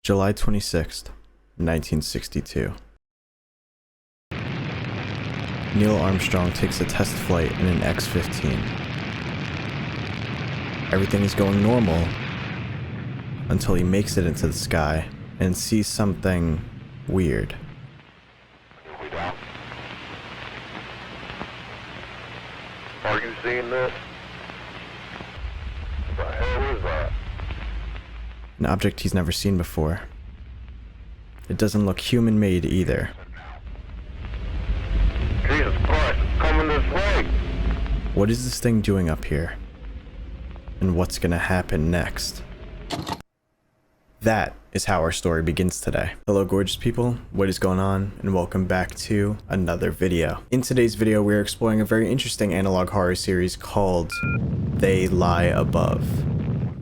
July 26th, 1962. Neil Armstrong takes a test flight in an X-15. Everything is going normal until he makes it into the sky and sees something weird. Are you seeing this? What the hell is that? An object he's never seen before. It doesn't look human-made either. Jesus Christ, it's coming this way! What is this thing doing up here? And what's gonna happen next? That is how our story begins today. Hello gorgeous people, what is going on, and welcome back to another video. In today's video we are exploring a very interesting analog horror series called They Lie Above.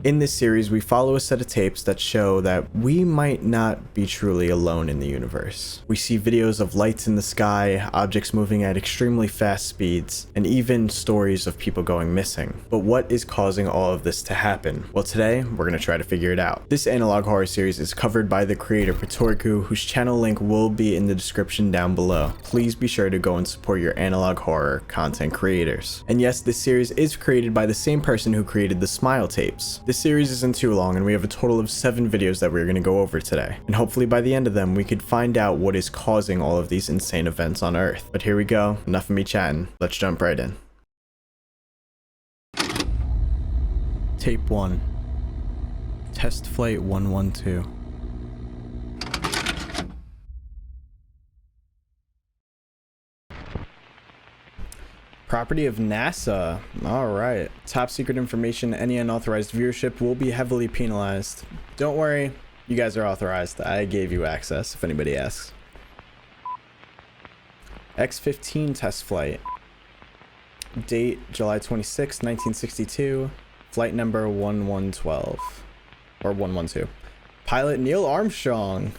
In this series, we follow a set of tapes that show that we might not be truly alone in the universe. We see videos of lights in the sky, objects moving at extremely fast speeds, and even stories of people going missing. But what is causing all of this to happen? Well, today, we're going to try to figure it out. This analog horror series is covered by the creator Patorikkus, whose channel link will be in the description down below. Please be sure to go and support your analog horror content creators. And yes, this series is created by the same person who created the Smile tapes. This series isn't too long, and we have a total of 7 videos that we're going to go over today. And hopefully by the end of them, we could find out what is causing all of these insane events on Earth. But here we go. Enough of me chatting. Let's jump right in. Tape 1. Test Flight 112. Property of NASA. Alright. Top secret information. Any unauthorized viewership will be heavily penalized. Don't worry. You guys are authorized. I gave you access if anybody asks. X-15 test flight. Date July 26, 1962. Flight number 1112. Or 112. Pilot Neil Armstrong.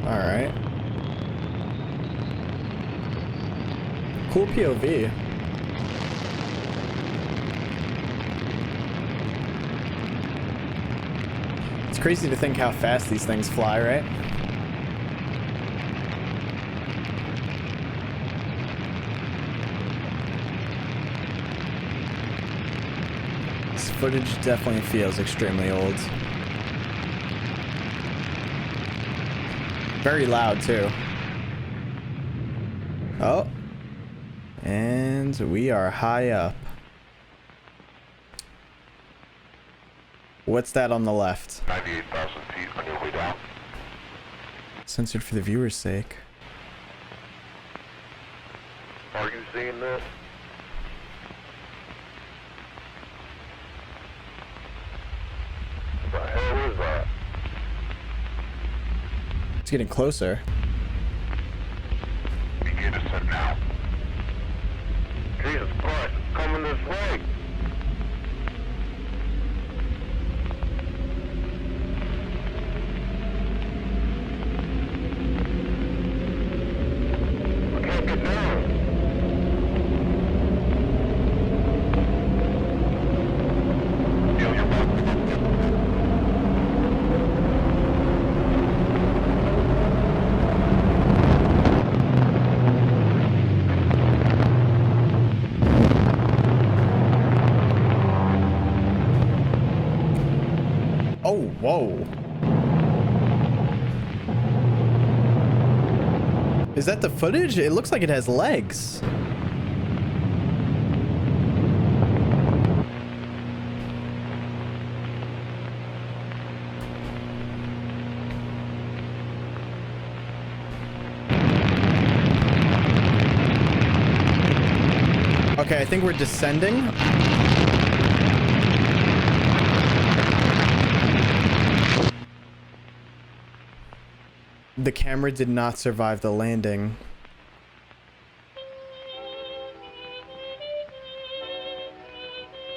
Alright. Cool POV. It's crazy to think how fast these things fly, right? This footage definitely feels extremely old. Very loud too. Oh. And we are high up. What's that on the left? 98,000 feet on your way down. Censored for the viewer's sake. Are you seeing this? What the hell is that? It's getting closer. Begin descent now. Jesus Christ, it's coming this way! I can't get down. Neil, you're back. Oh, whoa. Is that the footage? It looks like it has legs. Okay, I think we're descending. The camera did not survive the landing.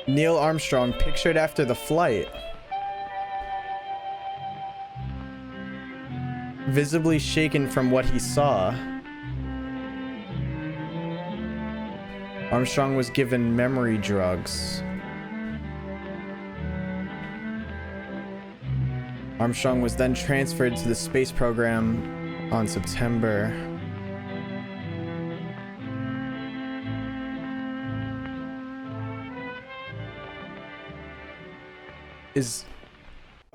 Neil Armstrong pictured after the flight. Visibly shaken from what he saw. Armstrong was given memory drugs. Armstrong was then transferred to the space program on September.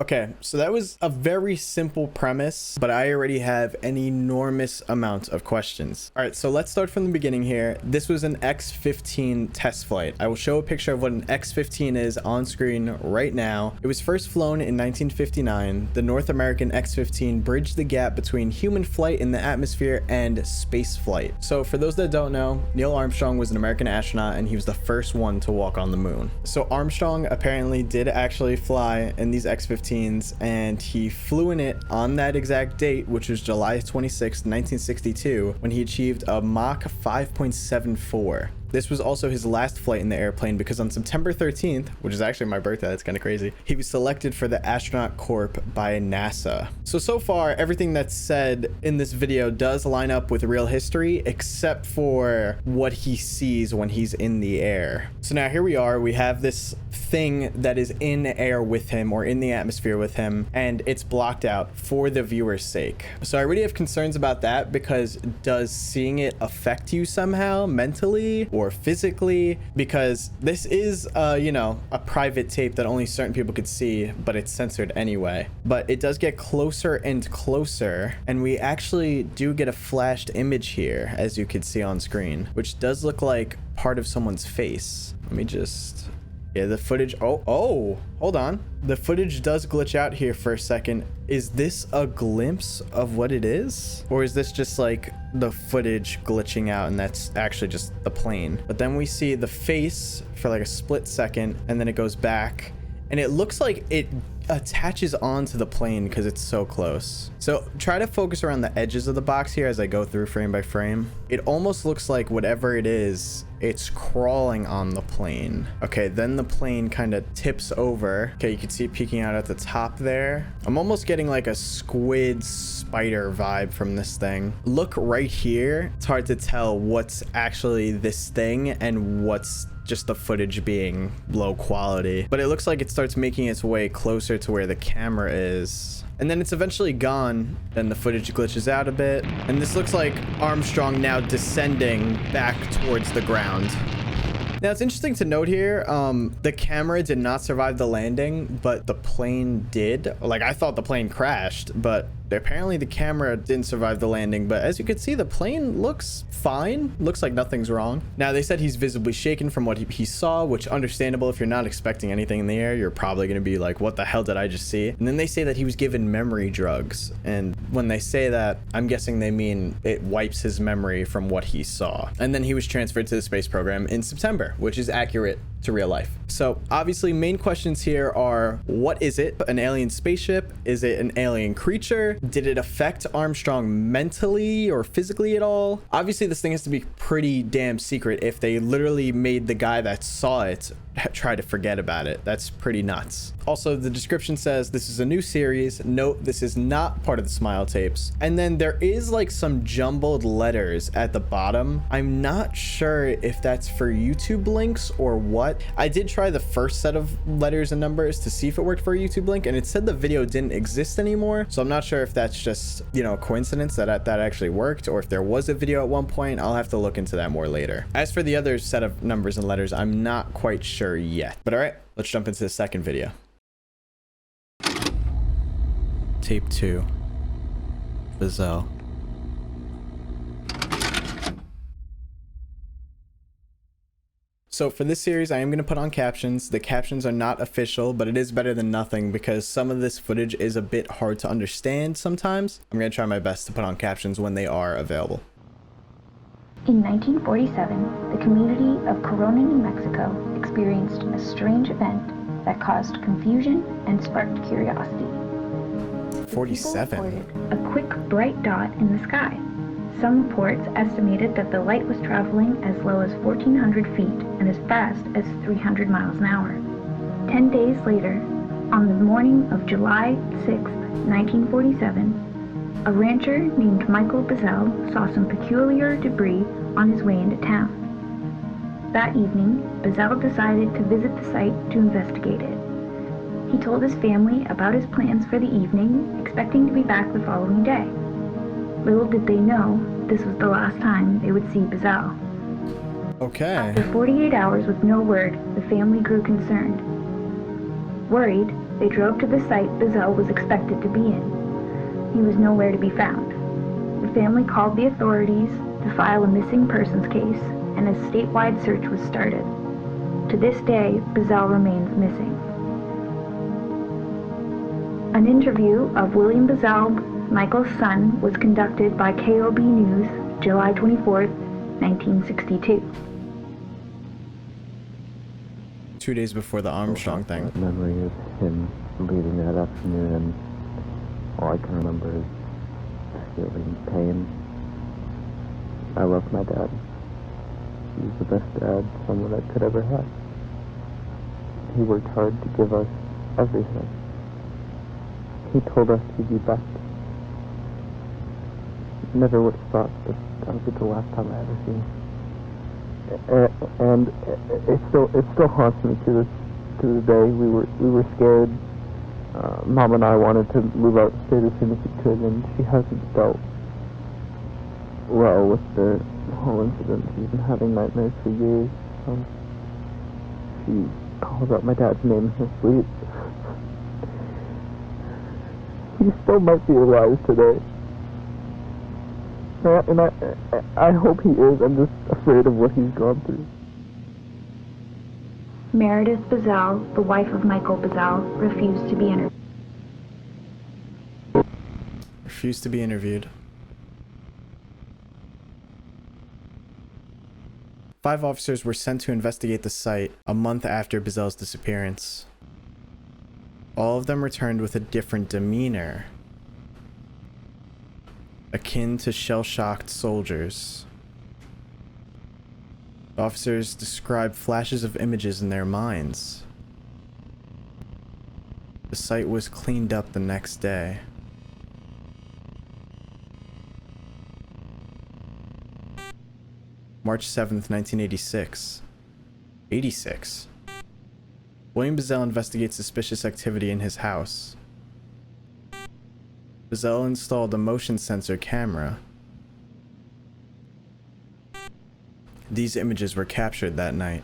Okay, so that was a very simple premise, but I already have an enormous amount of questions. All right, so let's start from the beginning here. This was an X-15 test flight. I will show a picture of what an X-15 is on screen right now. It was first flown in 1959. The North American X-15 bridged the gap between human flight in the atmosphere and space flight. So for those that don't know, Neil Armstrong was an American astronaut and he was the first one to walk on the moon. So Armstrong apparently did actually fly in these X-15s, and he flew in it on that exact date, which was July 26, 1962, when he achieved a Mach 5.74. This was also his last flight in the airplane because on September 13th, which is actually my birthday, that's kind of crazy, he was selected for the Astronaut Corps by NASA. So far, everything that's said in this video does line up with real history, except for what he sees when he's in the air. So now here we are, we have this thing that is in air with him or in the atmosphere with him, and it's blocked out for the viewer's sake. So I already have concerns about that because does seeing it affect you somehow mentally or physically? Because this is you know, a private tape that only certain people could see, but it's censored anyway. But it does get closer and closer, and we actually do get a flashed image here, as you can see on screen, which does look like part of someone's face. Let me just... yeah, the footage... oh, hold on. The footage does glitch out here for a second. Is this a glimpse of what it is? Or is this just like the footage glitching out and that's actually just the plane? But then we see the face for like a split second, and then it goes back, and it looks like it attaches onto the plane because it's so close. So try to focus around the edges of the box here as I go through frame by frame. It almost looks like whatever it is, it's crawling on the plane. Okay, then the plane kind of tips over. Okay, you can see it peeking out at the top there. I'm almost getting like a squid spider vibe from this thing. Look right here. It's hard to tell what's actually this thing and what's just the footage being low quality, but it looks like it starts making its way closer to where the camera is, and then it's eventually gone. Then the footage glitches out a bit, and this looks like Armstrong now descending back towards the ground. Now it's interesting to note here, the camera did not survive the landing, but the plane did. Like, I thought the plane crashed, but apparently the camera didn't survive the landing. But as you can see, the plane looks fine. Looks like nothing's wrong. Now, they said he's visibly shaken from what he saw, which understandable. If you're not expecting anything in the air, you're probably going to be like, what the hell did I just see? And then they say that he was given memory drugs. And when they say that, I'm guessing they mean it wipes his memory from what he saw. And then he was transferred to the space program in September, which is accurate to real life. So obviously main questions here are, what is it? An alien spaceship? Is it an alien creature? Did it affect Armstrong mentally or physically at all? Obviously this thing has to be pretty damn secret if they literally made the guy that saw it try to forget about it. That's pretty nuts. Also, the description says this is a new series. Note, this is not part of the Smile tapes. And then there is like some jumbled letters at the bottom. I'm not sure if that's for YouTube links or what. I did try the first set of letters and numbers to see if it worked for a YouTube link, and it said the video didn't exist anymore. So I'm not sure if that's just, you know, a coincidence that that actually worked, or if there was a video at one point. I'll have to look into that more later. As for the other set of numbers and letters, I'm not quite sure yet. But all right, let's jump into the second video. Tape 2. BAZEL. So for this series, I am going to put on captions. The captions are not official, but it is better than nothing because some of this footage is a bit hard to understand sometimes. I'm going to try my best to put on captions when they are available. In 1947, the community of Corona, New Mexico experienced a strange event that caused confusion and sparked curiosity. 47. People reported a quick bright dot in the sky. Some reports estimated that the light was traveling as low as 1,400 feet and as fast as 300 miles an hour. 10 days later, on the morning of July 6, 1947, a rancher named Michael BAZEL saw some peculiar debris on his way into town. That evening, BAZEL decided to visit the site to investigate it. He told his family about his plans for the evening, expecting to be back the following day. Little did they know, this was the last time they would see BAZEL. Okay. After 48 hours with no word, the family grew concerned. Worried, they drove to the site BAZEL was expected to be in. He was nowhere to be found. The family called the authorities to file a missing persons case, and a statewide search was started. To this day, BAZEL remains missing. An interview of William BAZEL, Michael's son, was conducted by KOB News, July 24, 1962. 2 days before the Armstrong thing. That memory is him leaving that afternoon, and all I can remember is feeling pain. I love my dad. He was the best dad someone I could ever have. He worked hard to give us everything. He told us he'd be back. Never would have thought that would be the last time I ever see him. And it still haunts me to the day. We were scared. Mom and I wanted to move out of the state as soon as we could, and she hasn't dealt well with the whole incident. She's been having nightmares for years. She calls out my dad's name in her sleep. He still might be alive today. And I hope he is. I'm just afraid of what he's gone through. Meredith BAZEL, the wife of Michael BAZEL, refused to be interviewed. Refused to be interviewed. 5 officers were sent to investigate the site a month after BAZEL's disappearance. All of them returned with a different demeanor, akin to shell-shocked soldiers. The officers described flashes of images in their minds. The site was cleaned up the next day. March 7th, 1986. 86. William BAZEL investigates suspicious activity in his house. BAZEL installed a motion sensor camera. These images were captured that night.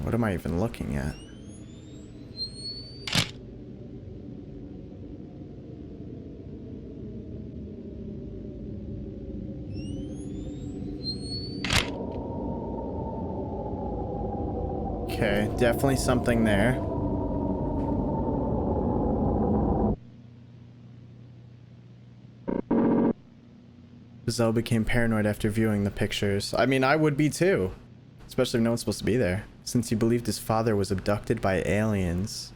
What am I even looking at? Okay, definitely something there. BAZEL became paranoid after viewing the pictures. I mean, I would be too. Especially if no one's supposed to be there, since he believed his father was abducted by aliens.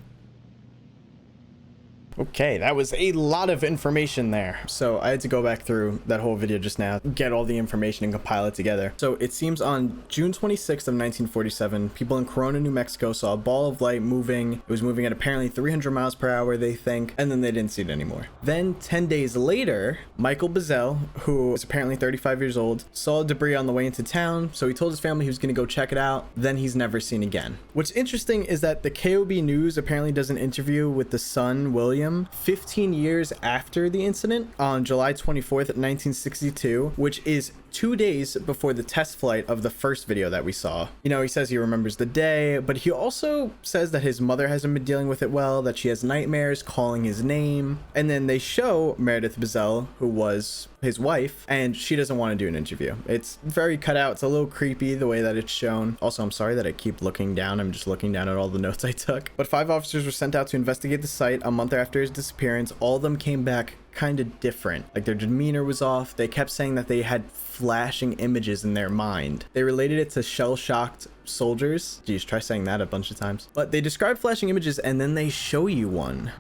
Okay, that was a lot of information there. So I had to go back through that whole video just now, get all the information and compile it together. So it seems on June 26th of 1947, people in Corona, New Mexico saw a ball of light moving. It was moving at apparently 300 miles per hour, they think, and then they didn't see it anymore. Then 10 days later, Michael BAZEL, who was apparently 35 years old, saw debris on the way into town, so he told his family he was gonna go check it out. Then he's never seen again. What's interesting is that the KOB News apparently does an interview with the son, William, 15 years after the incident on July 24th, 1962, which is 2 days before the test flight of the first video that we saw. You know, he says he remembers the day, but he also says that his mother hasn't been dealing with it well, that she has nightmares calling his name. And then they show Meredith BAZEL, who was his wife, and she doesn't want to do an interview. It's very cut out. It's a little creepy the way that it's shown. Also, I'm sorry that I keep looking down. I'm just looking down at all the notes I took. But 5 officers were sent out to investigate the site a month after his disappearance. All of them came back kind of different. Like their demeanor was off. They kept saying that they had flashing images in their mind. They related it to shell-shocked soldiers. Geez, try saying that a bunch of times. But they described flashing images and then they show you one.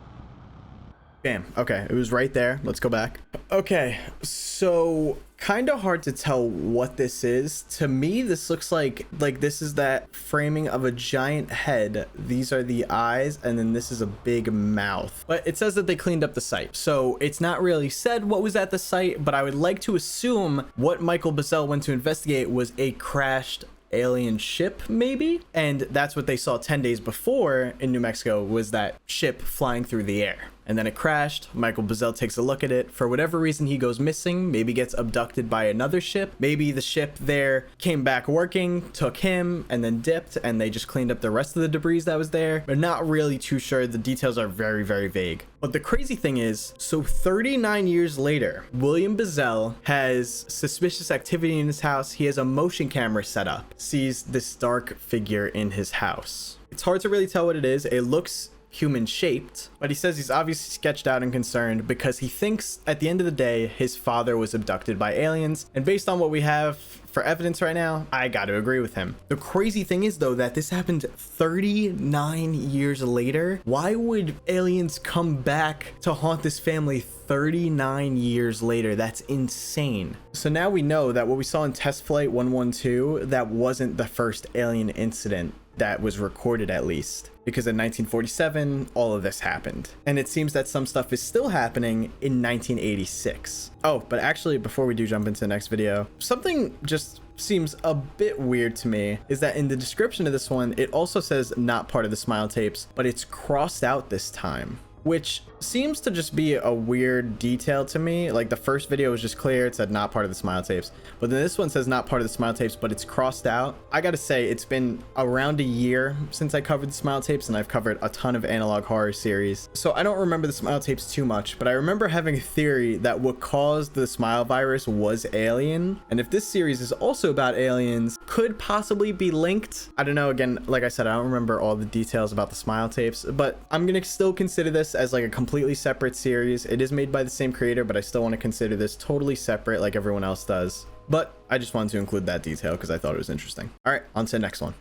Bam. Okay, it was right there. Let's go back. Okay, so kind of hard to tell what this is. To me, this looks like this is that framing of a giant head. These are the eyes, and then this is a big mouth. But it says that they cleaned up the site, so it's not really said what was at the site, but I would like to assume what Michael BAZEL went to investigate was a crashed alien ship, maybe, and that's what they saw 10 days before in New Mexico, was that ship flying through the air. And then it crashed. Michael BAZEL takes a look at it. For whatever reason, he goes missing, maybe gets abducted by another ship. Maybe the ship there came back working, took him, and then dipped, and they just cleaned up the rest of the debris that was there. But not really too sure. The details are very, very vague. But the crazy thing is, so 39 years later, William BAZEL has suspicious activity in his house. He has a motion camera set up, sees this dark figure in his house. It's hard to really tell what it is. It looks human shaped, but he says he's obviously sketched out and concerned because he thinks at the end of the day his father was abducted by aliens, and based on what we have for evidence right now, I got to agree with him. The crazy thing is though that this happened 39 years later. Why would aliens come back to haunt this family 39 years later? That's insane. So now we know that what we saw in test flight 112, that wasn't the first alien incident that was recorded, at least, because in 1947 all of this happened, and it seems that some stuff is still happening in 1986. Oh, but actually, before we do jump into the next video, something just seems a bit weird to me is that in the description of this one, it also says not part of the smile tapes, but it's crossed out this time, which seems to just be a weird detail to me. Like the first video was just clear, it said not part of the smile tapes, but then this one says not part of the smile tapes, but it's crossed out. I gotta say, it's been around a year since I covered the smile tapes, and I've covered a ton of analog horror series, so I don't remember the smile tapes too much, but I remember having a theory that what caused the smile virus was alien, and if this series is also about aliens, could possibly be linked. I don't know. Again, like I said, I don't remember all the details about the smile tapes, but I'm gonna still consider this as like a completely separate series. It is made by the same creator, but I still want to consider this totally separate like everyone else does. But I just wanted to include that detail because I thought it was interesting. All right, on to the next one.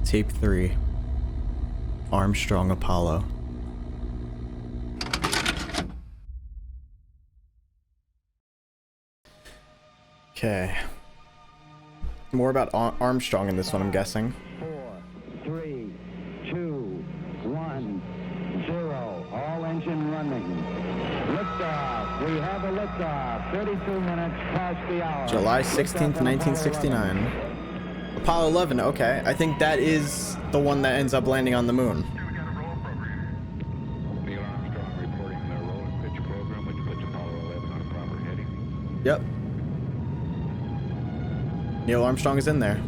Tape 3. Armstrong Apollo. Okay. More about Armstrong in this one, I'm guessing. 4, 3, 2, 1, 0. All engine running. Liftoff. We have a liftoff. 32 minutes past the hour. July 16th, 1969. Apollo 11. Okay, I think that is the one that ends up landing on the moon. Neil Armstrong reporting their roll and pitch program, which puts Apollo 11 on a proper heading. Yep. Neil Armstrong is in there.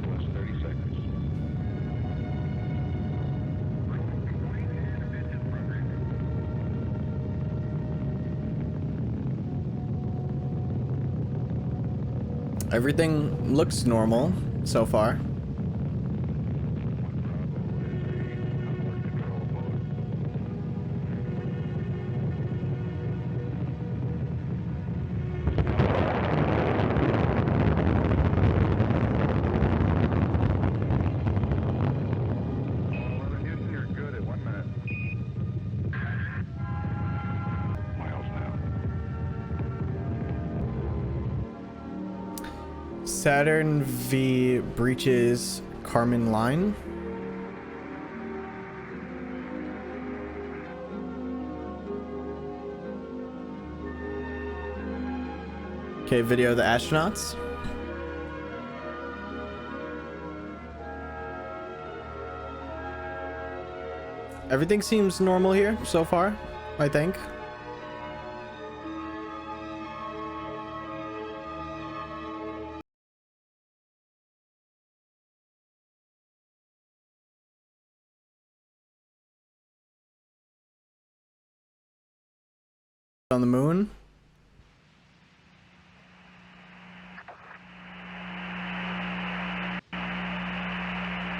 Plus 30 seconds. Everything looks normal so far. Saturn V breaches Kármán line. Okay, video of the astronauts. Everything seems normal here so far, I think. On the moon.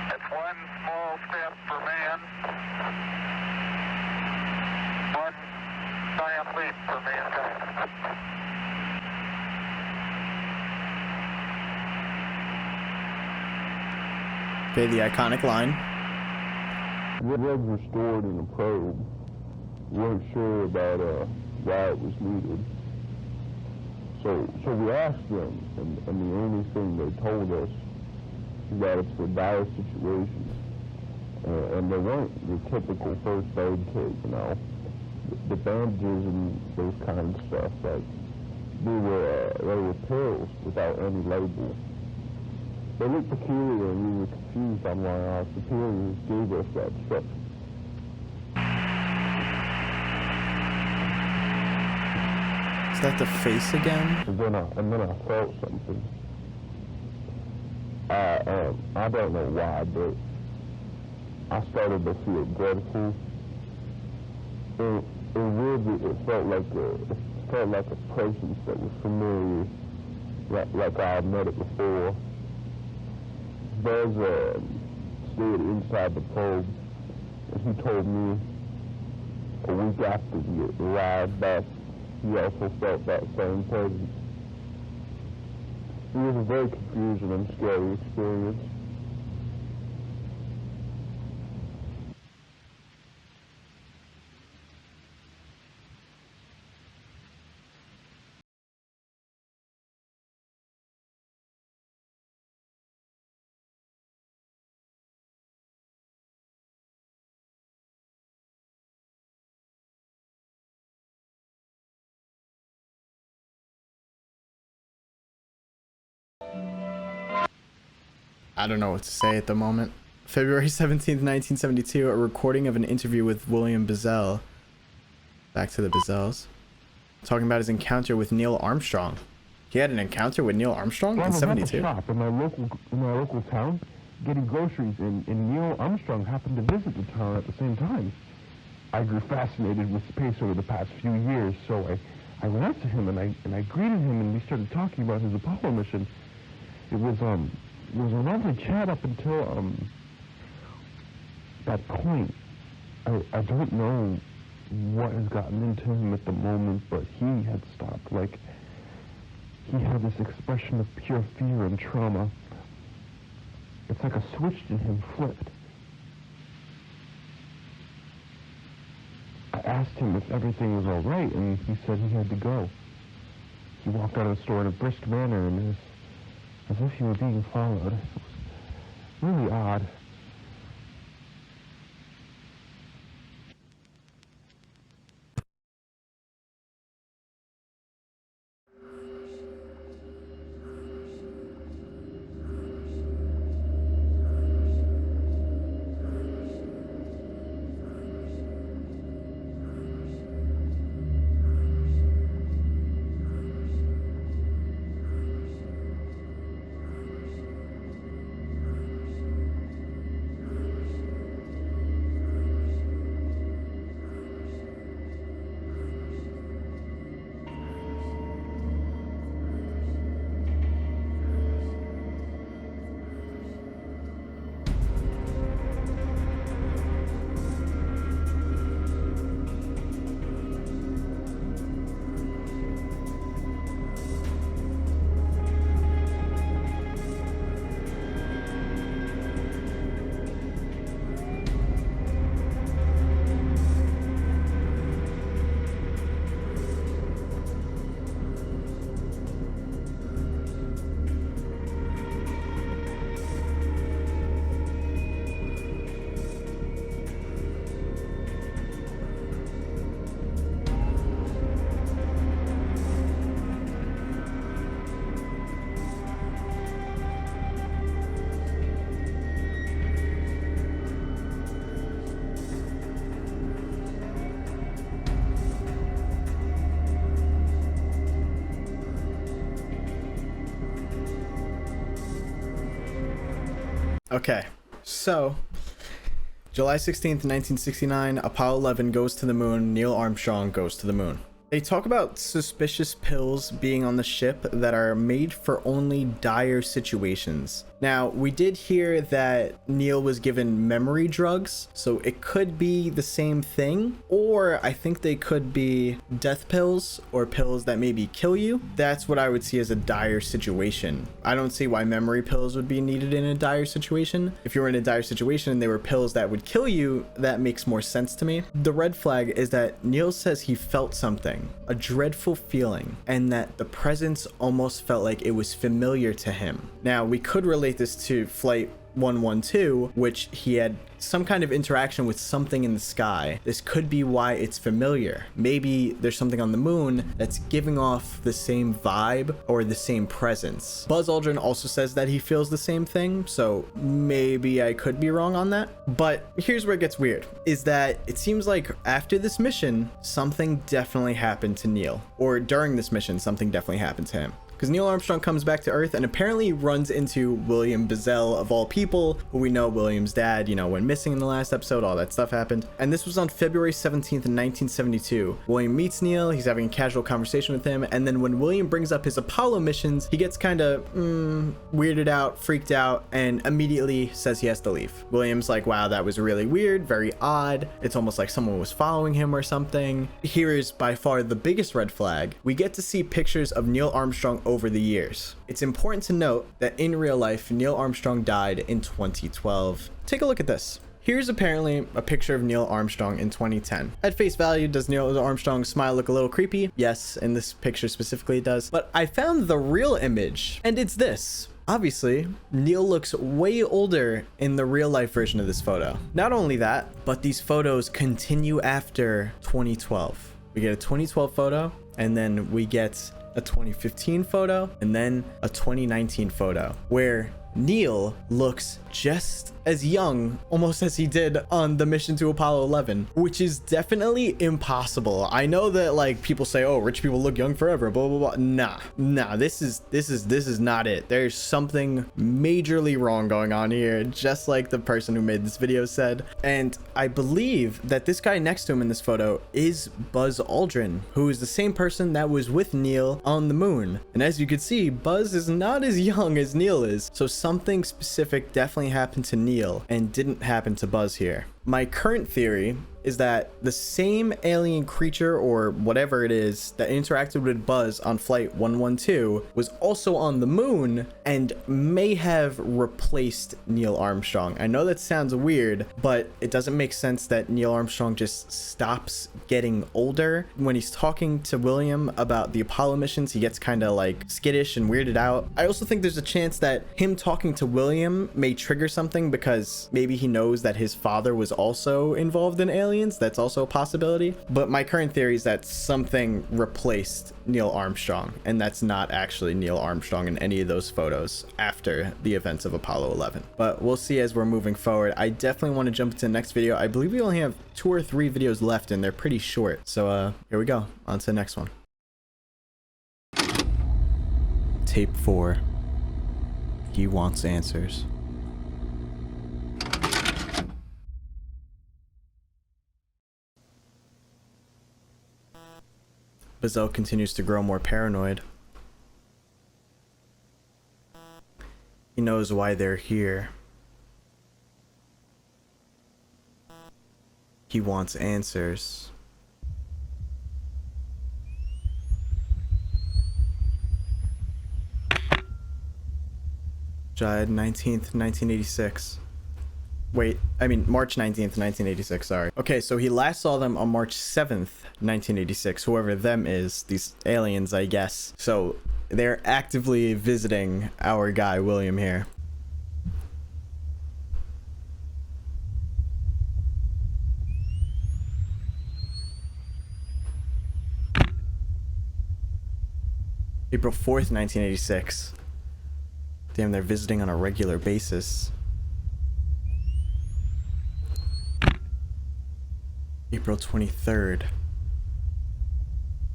It's one small Okay, the iconic line. Drugs were stored in a probe. We weren't sure about why it was needed. So we asked them, and the only thing they told us is that it's for dire situations. And they weren't your typical first aid kit, you know. The bandages and those kind of stuff, like, they were pills without any label. They looked peculiar and we were confused on why our superiors gave us that stuff. Is that the face again? And then I felt something. I don't know why, but I started to feel dreadful. It felt like a presence that was familiar, like I had met it before. Buzz stayed inside the probe, and he told me a week after he arrived back, he also felt that same presence. It was a very confusing and scary experience. I don't know what to say at the moment. February 17th, 1972, a recording of an interview with William BAZEL. Back to the BAZELs. Talking about his encounter with Neil Armstrong. He had an encounter with Neil Armstrong in 72? I was at the shop in my local town getting groceries, and Neil Armstrong happened to visit the town at the same time. I grew fascinated with space over the past few years, so I went up to him and I greeted him, and we started talking about his Apollo mission. It was a lovely chat up until that point. I don't know what has gotten into him at the moment, but he had stopped. Like, he had this expression of pure fear and trauma. It's like a switch in him flipped. I asked him if everything was all right, and he said he had to go. He walked out of the store in a brisk manner, and as if he were being followed. It was really odd. Okay, so July 16th, 1969, Apollo 11 goes to the moon, Neil Armstrong goes to the moon. They talk about suspicious pills being on the ship that are made for only dire situations. Now, we did hear that Neil was given memory drugs, so it could be the same thing, or I think they could be death pills or pills that maybe kill you. That's what I would see as a dire situation. I don't see why memory pills would be needed in a dire situation. If you were in a dire situation and they were pills that would kill you, that makes more sense to me. The red flag is that Neil says he felt something, a dreadful feeling, and that the presence almost felt like it was familiar to him. Now, we could relate this to Flight 112, which he had some kind of interaction with something in the sky. This could be why it's familiar. Maybe there's something on the moon that's giving off the same vibe or the same presence. Buzz Aldrin also says that he feels the same thing, so maybe I could be wrong on that. But here's where it gets weird, is that it seems like after this mission, something definitely happened to Neil, or during this mission, something definitely happened to him. Because Neil Armstrong comes back to Earth and apparently runs into William BAZEL, of all people, who we know William's dad, you know, went missing in the last episode, all that stuff happened. And this was on February 17th, 1972. William meets Neil, he's having a casual conversation with him, and then when William brings up his Apollo missions, he gets kind of weirded out, freaked out, and immediately says he has to leave. William's like, wow, that was really weird, very odd. It's almost like someone was following him or something. Here is by far the biggest red flag. We get to see pictures of Neil Armstrong over the years. It's important to note that in real life, Neil Armstrong died in 2012. Take a look at this. Here's apparently a picture of Neil Armstrong in 2010. At face value, does Neil Armstrong's smile look a little creepy? Yes, in this picture specifically it does. But I found the real image, and it's this. Obviously, Neil looks way older in the real life version of this photo. Not only that, but these photos continue after 2012. We get a 2012 photo, and then we get a 2015 photo, and then a 2019 photo, where Neil looks just as young, almost as he did on the mission to Apollo 11, which is definitely impossible. I know that like people say, oh, rich people look young forever, blah blah blah. Nah, this is not it. There's something majorly wrong going on here, just like the person who made this video said. And I believe that this guy next to him in this photo is Buzz Aldrin, who is the same person that was with Neil on the moon. And as you can see, Buzz is not as young as Neil is, so something specific definitely happened to Neil and didn't happen to Buzz here. My current theory is that the same alien creature or whatever it is that interacted with Buzz on Flight 112 was also on the moon and may have replaced Neil Armstrong. I know that sounds weird, but it doesn't make sense that Neil Armstrong just stops getting older. When he's talking to William about the Apollo missions, he gets kind of like skittish and weirded out. I also think there's a chance that him talking to William may trigger something because maybe he knows that his father was also involved in aliens. That's also a possibility. But my current theory is that something replaced Neil Armstrong, and that's not actually Neil Armstrong in any of those photos after the events of Apollo 11. But we'll see as we're moving forward. I definitely want to jump into the next video. I believe we only have 2 or 3 videos left, and they're pretty short. So here we go. On to the next one. Tape 4. He wants answers. BAZEL continues to grow more paranoid. He knows why they're here. He wants answers. Died 19th, 1986. Wait, I mean March 19th, 1986, sorry. Okay, so he last saw them on March 7th, 1986, whoever them is, these aliens, I guess. So they're actively visiting our guy, William, here. April 4th, 1986. Damn, they're visiting on a regular basis. April 23rd.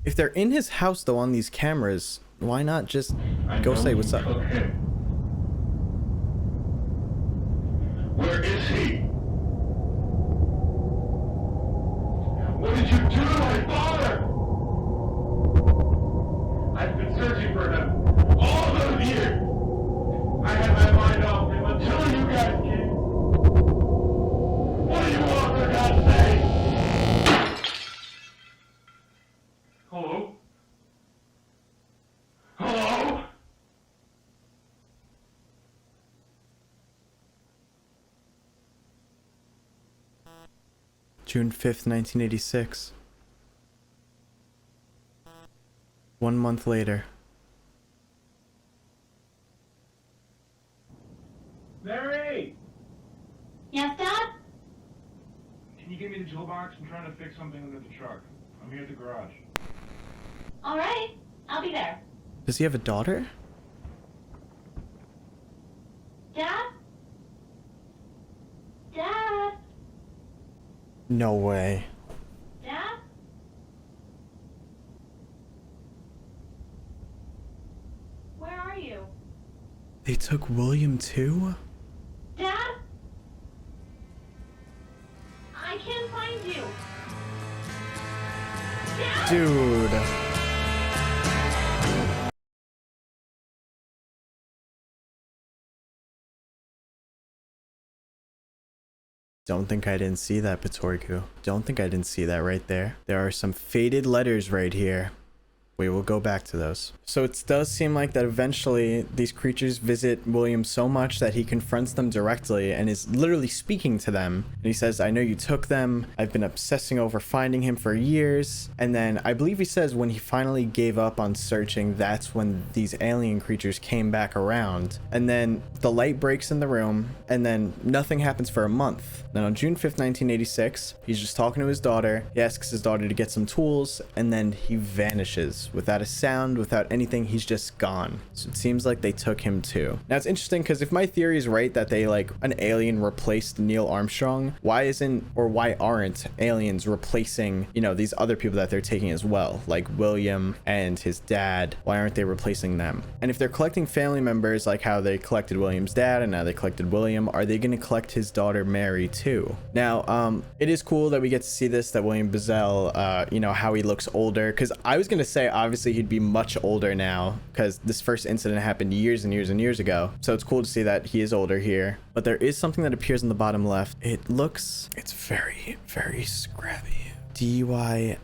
If they're in his house though on these cameras, why not just go say what's up? Where is he? What did you do to my father? June 5th, 1986. 1 month later. Mary! Yes, Dad? Can you give me the toolbox? I'm trying to fix something under the truck. I'm here at the garage. All right, I'll be there. Does he have a daughter? Dad? Dad? No way. Dad? Where are you? They took William too? Dad? I can't find you. Dad? Dude. Don't think I didn't see that, Patorikku. Don't think I didn't see that right there. There are some faded letters right here. We will go back to those. So it does seem like that eventually these creatures visit William so much that he confronts them directly and is literally speaking to them. And he says, I know you took them. I've been obsessing over finding him for years. And then I believe he says when he finally gave up on searching, that's when these alien creatures came back around. And then the light breaks in the room and then nothing happens for a month. Then on June 5th, 1986, he's just talking to his daughter. He asks his daughter to get some tools and then he vanishes. Without a sound, without anything, he's just gone. So it seems like they took him too. Now it's interesting because if my theory is right that they like an alien replaced Neil Armstrong, why aren't aliens replacing, you know, these other people that they're taking as well, like William and his dad? Why aren't they replacing them? And if they're collecting family members like how they collected William's dad and now they collected William, are they going to collect his daughter Mary too? Now it is cool that we get to see this, that William BAZEL, you know, how he looks older, because I was going to say obviously he'd be much older now because this first incident happened years and years and years ago. So it's cool to see that he is older here. But there is something that appears in the bottom left. It's very, very scrappy. DYLXIJ.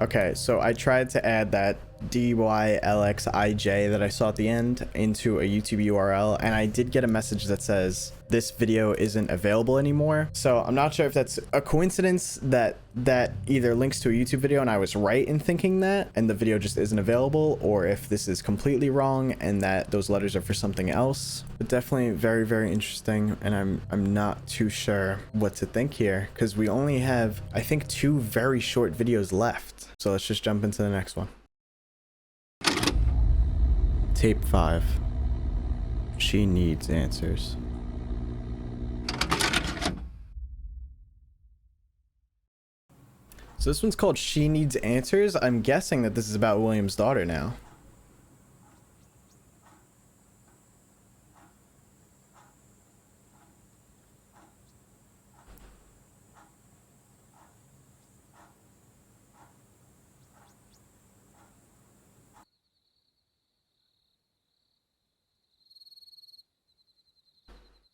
Okay, so I tried to add that DYLXIJ that I saw at the end into a YouTube URL, and I did get a message that says this video isn't available anymore. So I'm not sure if that's a coincidence that either links to a YouTube video and I was right in thinking that and the video just isn't available, or if this is completely wrong and that those letters are for something else. But definitely very, very interesting, and I'm not too sure what to think here because we only have, I think, 2 very short videos left. So let's just jump into the next one. Tape 5. She needs answers. So this one's called She Needs Answers. I'm guessing that this is about William's daughter now.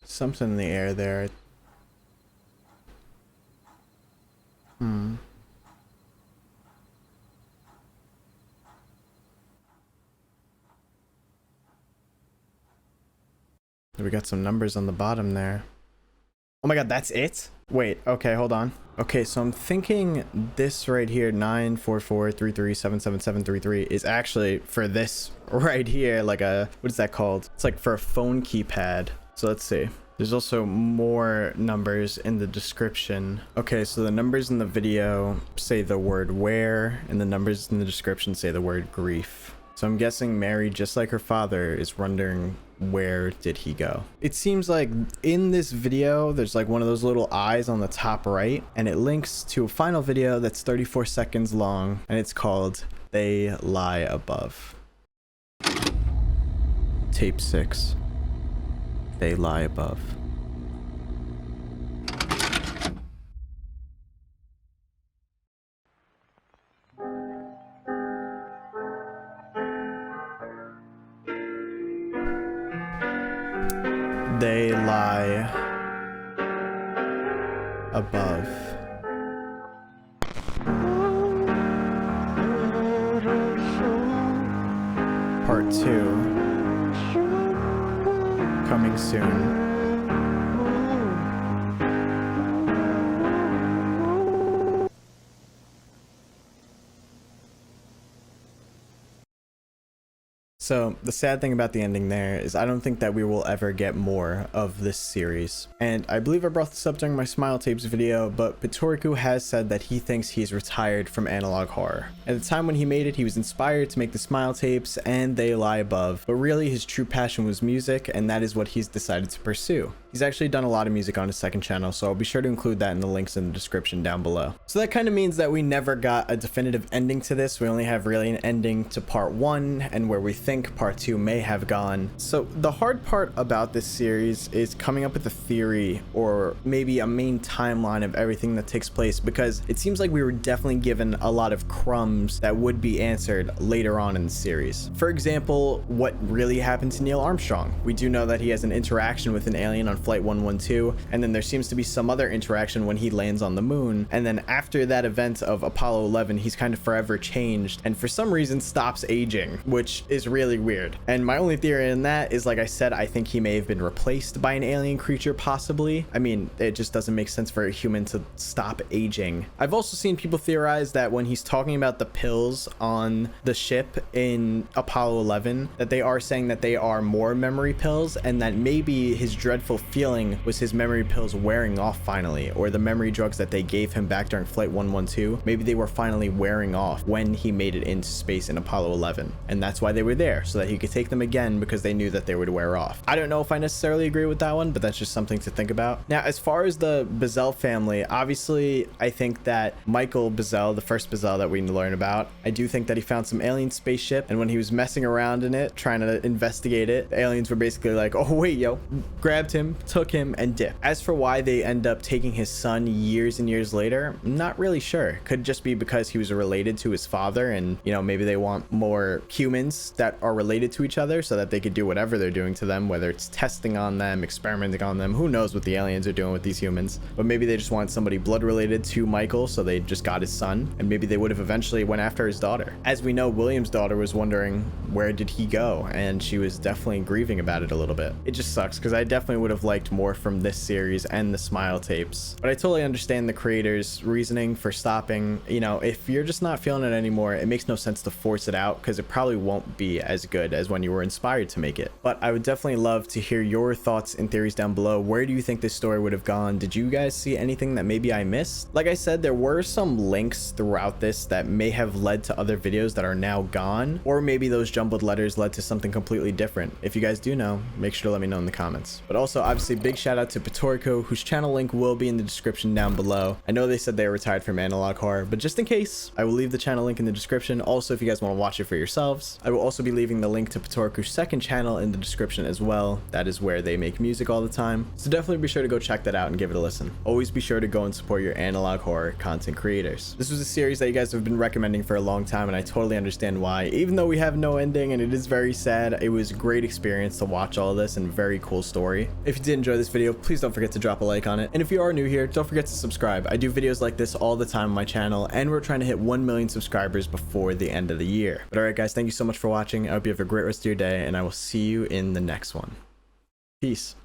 Something in the air there. We got some numbers on the bottom there. Oh my god, that's it? Wait, okay, hold on. Okay, so I'm thinking this right here, 94433777733, is actually for this right here, like a, what is that called? It's like for a phone keypad. So let's see. There's also more numbers in the description. Okay, so the numbers in the video say the word where, and the numbers in the description say the word grief. So I'm guessing Mary, just like her father, is wondering where did he go. It seems like in this video there's like one of those little eyes on the top right, and it links to a final video that's 34 seconds long, and it's called They Lie Above. Tape 6. They Lie Above. They lie above. Part 2. Coming soon. So the sad thing about the ending there is I don't think that we will ever get more of this series. And I believe I brought this up during my Smile Tapes video, but Patorikkus has said that he thinks he's retired from analog horror. At the time when he made it, he was inspired to make the Smile Tapes and They Lie Above, but really his true passion was music, and that is what he's decided to pursue. He's actually done a lot of music on his second channel, so I'll be sure to include that in the links in the description down below. So that kind of means that we never got a definitive ending to this. We only have really an ending to part 1 and where we think part 2 may have gone. So the hard part about this series is coming up with a theory or maybe a main timeline of everything that takes place, because it seems like we were definitely given a lot of crumbs that would be answered later on in the series. For example, what really happened to Neil Armstrong? We do know that he has an interaction with an alien on Flight 112, and then there seems to be some other interaction when he lands on the moon, and then after that event of Apollo 11, he's kind of forever changed and for some reason stops aging, which is really weird. And my only theory in that is, like I said, I think he may have been replaced by an alien creature, possibly. I mean, it just doesn't make sense for a human to stop aging. I've also seen people theorize that when he's talking about the pills on the ship in Apollo 11, that they are saying that they are more memory pills, and that maybe his dreadful feeling was his memory pills wearing off finally, or the memory drugs that they gave him back during Flight 112, maybe they were finally wearing off when he made it into space in Apollo 11, and that's why they were there, so that he could take them again because they knew that they would wear off. I don't know if I necessarily agree with that one, but that's just something to think about. Now, as far as the BAZEL family, obviously I think that Michael BAZEL, the first BAZEL that we learn about, I do think that he found some alien spaceship, and when he was messing around in it trying to investigate it, the aliens were basically like, oh wait, yo, grabbed him, took him, and dipped. As for why they end up taking his son years and years later, I'm not really sure. Could just be because he was related to his father, and you know, maybe they want more humans that are related to each other so that they could do whatever they're doing to them, whether it's testing on them, experimenting on them, who knows what the aliens are doing with these humans. But maybe they just want somebody blood related to Michael, so they just got his son, and maybe they would have eventually went after his daughter. As we know, William's daughter was wondering where did he go, and she was definitely grieving about it a little bit. It just sucks because I definitely would have liked more from this series and the Smile Tapes, but I totally understand the creators' reasoning for stopping. You know, if you're just not feeling it anymore, it makes no sense to force it out because it probably won't be as good as when you were inspired to make it. But I would definitely love to hear your thoughts and theories down below. Where do you think this story would have gone? Did you guys see anything that maybe I missed? Like I said, there were some links throughout this that may have led to other videos that are now gone, or maybe those jumbled letters led to something completely different. If you guys do know, make sure to let me know in the comments. But also, obviously, big shout out to Patorikkus, whose channel link will be in the description down below. I know they said they were retired from analog horror, but just in case, I will leave the channel link in the description. Also, if you guys want to watch it for yourselves, I will also be leaving the link to Patorikkus' second channel in the description as well. That is where they make music all the time, so definitely be sure to go check that out and give it a listen. Always be sure to go and support your analog horror content creators. This was a series that you guys have been recommending for a long time, and I totally understand why. Even though we have no ending and it is very sad, it was a great experience to watch all of this and very cool story. If you did enjoy this video, please don't forget to drop a like on it, and if you are new here, don't forget to subscribe. I do videos like this all the time on my channel, and we're trying to hit 1 million subscribers before the end of the year. But alright guys, thank you so much for watching. I hope you have a great rest of your day, and I will see you in the next one. Peace.